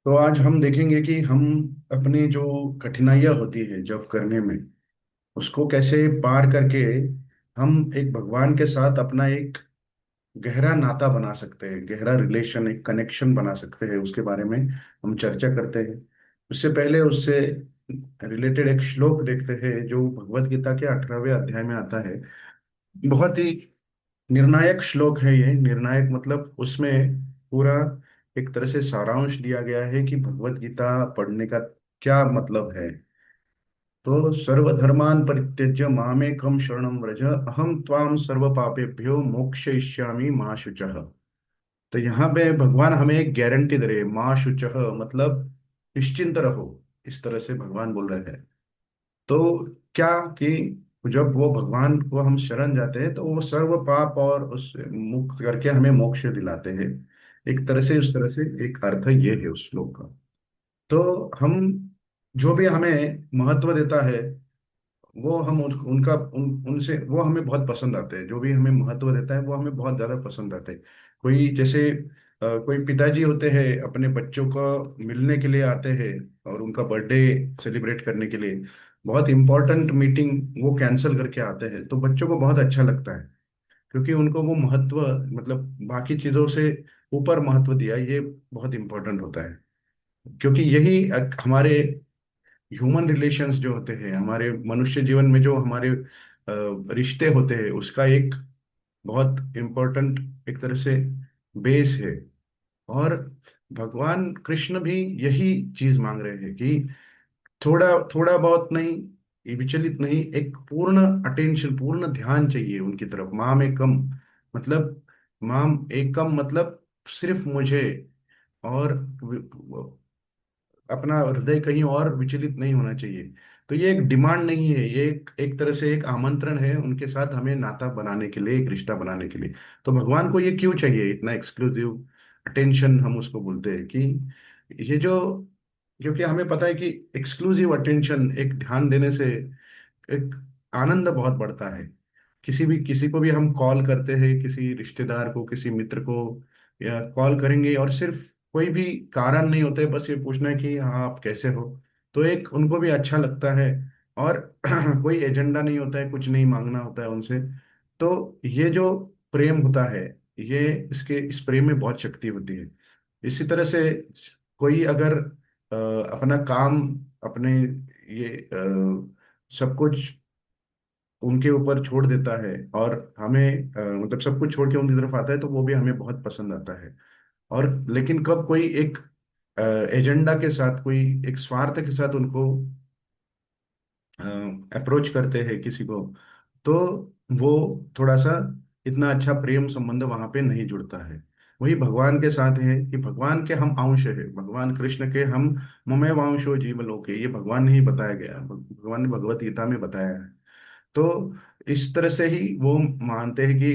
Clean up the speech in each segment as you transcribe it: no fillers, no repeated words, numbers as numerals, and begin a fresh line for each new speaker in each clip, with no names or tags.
तो आज हम देखेंगे कि हम अपनी जो कठिनाइयाँ होती है जब करने में, उसको कैसे पार करके हम एक भगवान के साथ अपना एक गहरा नाता बना सकते हैं, गहरा रिलेशन, एक कनेक्शन बना सकते हैं। उसके बारे में हम चर्चा करते हैं। उससे पहले उससे रिलेटेड एक श्लोक देखते हैं जो भगवत गीता के 18वें अध्याय में आता है। बहुत ही निर्णायक श्लोक है ये। निर्णायक मतलब उसमें पूरा एक तरह से सारांश दिया गया है कि भगवत गीता पढ़ने का क्या मतलब है। तो सर्वधर्मान् परित्यज्य मामेकं शरणं व्रज अहम त्वाम सर्व पापेभ्यो मोक्षयिष्यामि मा शुचः। तो यहाँ पे भगवान हमें एक गारंटी दे रहे हैं, मा शुचः मतलब निश्चिंत रहो। इस तरह से भगवान बोल रहे हैं। तो क्या कि जब वो भगवान को हम शरण जाते हैं तो वो सर्व पाप और उस मुक्त करके हमें मोक्ष दिलाते हैं। एक तरह से, उस तरह से एक अर्थ ये है उस श्लोक का। तो हम जो भी हमें महत्व देता है वो हम उनका उनसे वो हमें बहुत पसंद आते हैं। जो भी हमें महत्व देता है वो हमें बहुत ज्यादा पसंद आते हैं। कोई जैसे कोई पिताजी होते हैं, अपने बच्चों को मिलने के लिए आते हैं और उनका बर्थडे सेलिब्रेट करने के लिए बहुत इंपॉर्टेंट मीटिंग वो कैंसिल करके आते हैं, तो बच्चों को बहुत अच्छा लगता है। क्योंकि उनको वो महत्व, मतलब बाकी चीजों से ऊपर महत्व दिया, ये बहुत इंपॉर्टेंट होता है। क्योंकि यही हमारे ह्यूमन रिलेशंस जो होते हैं, हमारे मनुष्य जीवन में जो हमारे रिश्ते होते हैं, उसका एक बहुत इम्पोर्टेंट एक तरह से बेस है। और भगवान कृष्ण भी यही चीज मांग रहे हैं कि थोड़ा थोड़ा बहुत नहीं, ये विचलित नहीं, एक पूर्ण अटेंशन, पूर्ण ध्यान चाहिए उनकी तरफ। माम एकम मतलब, माम एकम मतलब सिर्फ मुझे, और अपना हृदय कहीं और विचलित नहीं होना चाहिए। तो ये एक डिमांड नहीं है, ये एक तरह से एक आमंत्रण है उनके साथ हमें नाता बनाने के लिए, एक रिश्ता बनाने के लिए। तो भगवान को ये क्यों चाहिए इतना एक्सक्लूसिव अटेंशन, हम उसको बोलते हैं कि ये जो, क्योंकि हमें पता है कि एक्सक्लूसिव अटेंशन, एक ध्यान देने से एक आनंद बहुत बढ़ता है। किसी को भी हम कॉल करते हैं, किसी रिश्तेदार को, किसी मित्र को या कॉल करेंगे और सिर्फ कोई भी कारण नहीं होता है, बस ये पूछना है कि हाँ आप कैसे हो, तो एक उनको भी अच्छा लगता है। और कोई एजेंडा नहीं होता है, कुछ नहीं मांगना होता है उनसे। तो ये जो प्रेम होता है, ये इस प्रेम में बहुत शक्ति होती है। इसी तरह से कोई अगर अपना काम, अपने ये सब कुछ उनके ऊपर छोड़ देता है और हमें मतलब सब कुछ छोड़ के उनकी तरफ आता है, तो वो भी हमें बहुत पसंद आता है। और लेकिन कब कोई एक एजेंडा के साथ, कोई एक स्वार्थ के साथ उनको अप्रोच करते हैं किसी को, तो वो थोड़ा सा इतना अच्छा प्रेम संबंध वहां पे नहीं जुड़ता है। वही भगवान के साथ है कि भगवान के हम अंश है, भगवान कृष्ण के हम ममैव वांशो जीवलोके, ये भगवान ने ही बताया गया, भगवान ने भगवत गीता में बताया है। तो इस तरह से ही वो मानते हैं कि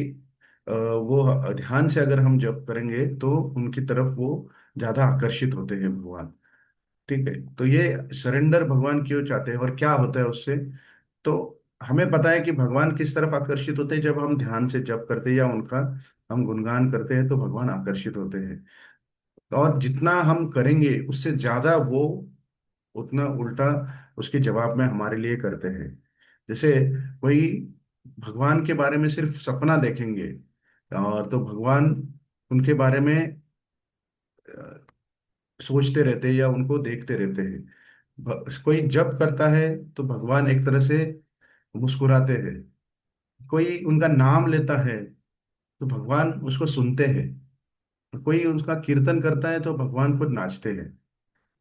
वो ध्यान से अगर हम जप करेंगे तो उनकी तरफ वो ज्यादा आकर्षित होते हैं भगवान। ठीक है, तो ये सरेंडर भगवान क्यों चाहते हैं और क्या होता है उससे। तो हमें पता है कि भगवान किस तरफ आकर्षित होते हैं, जब हम ध्यान से जप करते हैं या उनका हम गुणगान करते हैं तो भगवान आकर्षित होते हैं। और जितना हम करेंगे उससे ज्यादा वो उतना उल्टा उसके जवाब में हमारे लिए करते हैं। जैसे वही भगवान के बारे में सिर्फ सपना देखेंगे और तो भगवान उनके बारे में सोचते रहते हैं या उनको देखते रहते हैं। कोई जप करता है तो भगवान एक तरह से मुस्कुराते हैं। कोई उनका नाम लेता है तो भगवान उसको सुनते हैं। कोई उसका कीर्तन करता है तो भगवान खुद नाचते हैं।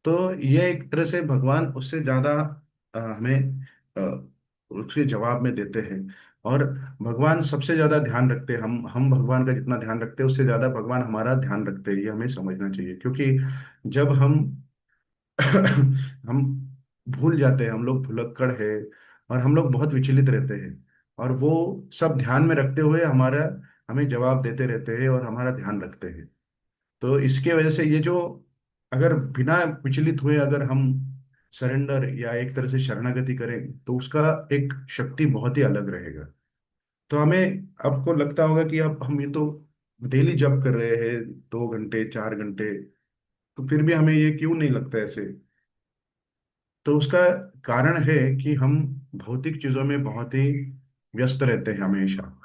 तो ये एक तरह से भगवान उससे ज्यादा हमें उसके जवाब में देते हैं। और भगवान सबसे ज्यादा ध्यान रखते हैं, हम भगवान का जितना ध्यान रखते हैं उससे ज्यादा भगवान हमारा ध्यान रखते हैं, ये हमें समझना चाहिए। क्योंकि जब हम हम भूल जाते हैं, हम लोग भुलक्कड़ है और हम लोग बहुत विचलित रहते हैं, और वो सब ध्यान में रखते हुए हमारा हमें जवाब देते रहते हैं और हमारा ध्यान रखते हैं। तो इसके वजह से ये जो, अगर बिना विचलित हुए अगर हम सरेंडर या एक तरह से शरणागति करें तो उसका एक शक्ति बहुत ही अलग रहेगा। तो हमें, आपको लगता होगा कि अब हम ये तो डेली जप कर रहे हैं 2 घंटे 4 घंटे, तो फिर भी हमें ये क्यों नहीं लगता ऐसे? तो उसका कारण है कि हम भौतिक चीजों में बहुत ही व्यस्त रहते हैं हमेशा।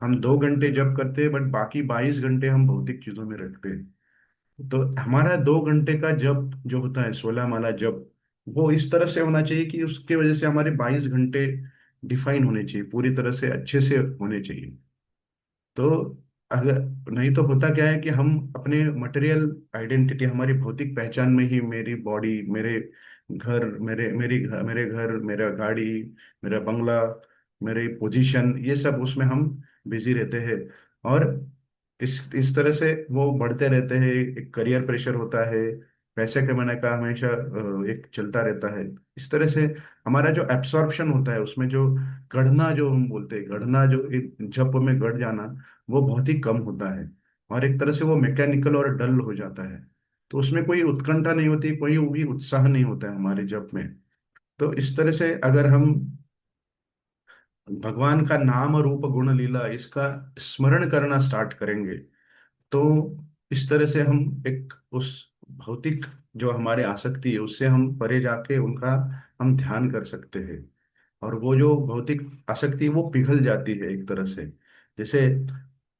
हम 2 घंटे जप करते हैं, बट बाकी 22 घंटे हम भौतिक चीजों में रखते हैं। तो हमारा 2 घंटे का जप जो होता है, 16 माला जप, वो इस तरह से होना चाहिए कि उसके वजह से हमारे 22 घंटे डिफाइन होने चाहिए, पूरी तरह से अच्छे से होने चाहिए। तो अगर नहीं तो होता क्या है कि हम अपने मटेरियल आइडेंटिटी, हमारी भौतिक पहचान में ही, मेरी बॉडी, मेरे घर, मेरा गाड़ी, मेरा बंगला, मेरी पोजीशन, ये सब उसमें हम बिजी रहते हैं। और इस तरह से वो बढ़ते रहते हैं। एक करियर प्रेशर होता है, पैसे कमाने का हमेशा एक चलता रहता है। इस तरह से हमारा जो एब्सॉर्प्शन होता है, उसमें जो गढ़ना, जो हम बोलते हैं गढ़ना, जो एक जप में गढ़ जाना, वो बहुत ही कम होता है। और एक तरह से वो मैकेनिकल और डल हो जाता है। तो उसमें कोई उत्कंठा नहीं होती, कोई भी उत्साह नहीं होता है हमारे जप में। तो इस तरह से अगर हम भगवान का नाम रूप गुण लीला इसका स्मरण करना स्टार्ट करेंगे, तो इस तरह से हम एक उस भौतिक जो हमारे आसक्ति है उससे हम परे जाके उनका हम ध्यान कर सकते हैं। और वो जो भौतिक आसक्ति है, वो पिघल जाती है एक तरह से। जैसे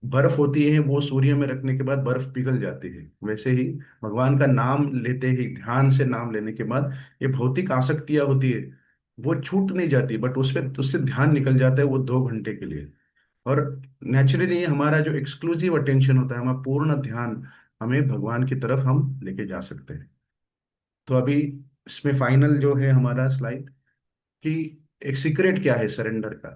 बर्फ होती है, वो सूर्य में रखने के बाद बर्फ पिघल जाती है, वैसे ही भगवान का नाम लेते ही, ध्यान से नाम लेने के बाद, ये भौतिक आसक्तियां होती है वो छूट नहीं जाती, बट उसपे उससे ध्यान निकल जाता है वो 2 घंटे के लिए। और नेचुरली हमारा जो एक्सक्लूसिव अटेंशन होता है, हमारा पूर्ण ध्यान, हमें भगवान की तरफ हम लेके जा सकते हैं। तो अभी इसमें फाइनल जो है हमारा स्लाइड, कि एक सीक्रेट क्या है सरेंडर का।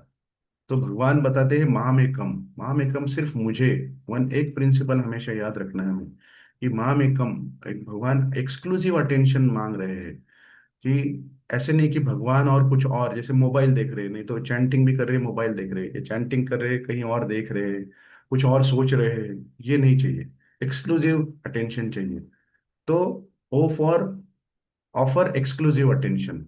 तो भगवान बताते हैं मामेकम। मामेकम सिर्फ मुझे, वन एक प्रिंसिपल हमेशा याद रखना है हमें, कि मामेकम, एक भगवान एक्सक्लूसिव अटेंशन मांग रहे हैं। कि ऐसे नहीं कि भगवान और कुछ और, जैसे मोबाइल देख रहे हैं, नहीं तो चैंटिंग भी कर रहे हैं, मोबाइल देख रहे हैं, या चैंटिंग कर रहे हैं कहीं और देख रहे हैं, कुछ और सोच रहे हैं, ये नहीं चाहिए। एक्सक्लूसिव अटेंशन चाहिए। तो O for offer exclusive attention.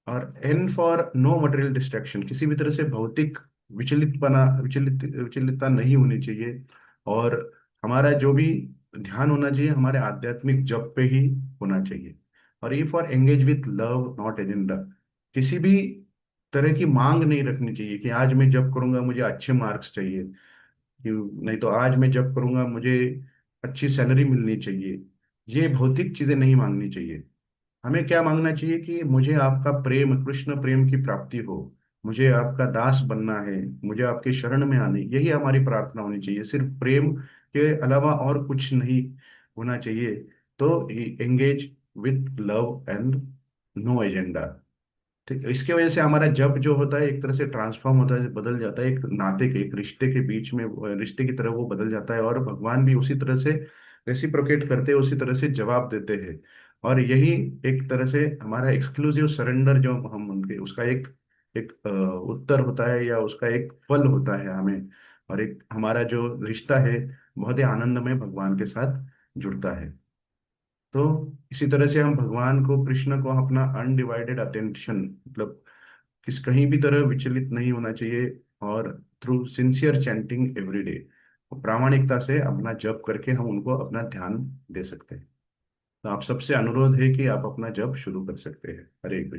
और N for no material distraction, किसी भी तरह से भौतिक विचलितता नहीं होनी चाहिए। और हमारा जो भी ध्यान होना चाहिए, हमारे आध्यात्मिक जप पे ही होना चाहिए। और ये for engage with love not agenda, किसी भी तरह की मांग नहीं रखनी चाहिए कि आज मैं जप करूंगा मुझे अच्छे मार्क्स चाहिए, कि नहीं तो आज मैं जप करूंगा मुझे अच्छी सैलरी मिलनी चाहिए। ये भौतिक चीजें नहीं मांगनी चाहिए। हमें क्या मांगना चाहिए कि मुझे आपका प्रेम, कृष्ण प्रेम की प्राप्ति हो, मुझे आपका दास बनना है, मुझे आपके शरण में आने, यही हमारी प्रार्थना होनी चाहिए। सिर्फ प्रेम के अलावा और कुछ नहीं होना चाहिए। तो engage with love and no agenda. ठीक है? इसके वजह से हमारा जब जो होता है एक तरह से ट्रांसफॉर्म होता है, बदल जाता है, एक नाते के, एक रिश्ते के बीच में, रिश्ते की तरह वो बदल जाता है। और भगवान भी उसी तरह से रेसिप्रोकेट करते हैं, उसी तरह से जवाब देते हैं। और यही एक तरह से हमारा एक्सक्लूसिव सरेंडर जो हम उनके, उसका एक एक उत्तर होता है, या उसका एक फल होता है हमें। और एक हमारा जो रिश्ता है बहुत ही आनंदमय भगवान के साथ जुड़ता है। तो इसी तरह से हम भगवान को, कृष्ण को अपना अनडिवाइडेड अटेंशन, मतलब किस कहीं भी तरह विचलित नहीं होना चाहिए। और through sincere chanting every day, प्रामाणिकता से अपना जप करके हम उनको अपना ध्यान दे सकते हैं। तो आप सबसे अनुरोध है कि आप अपना जप शुरू कर सकते हैं। हरे कृष्ण।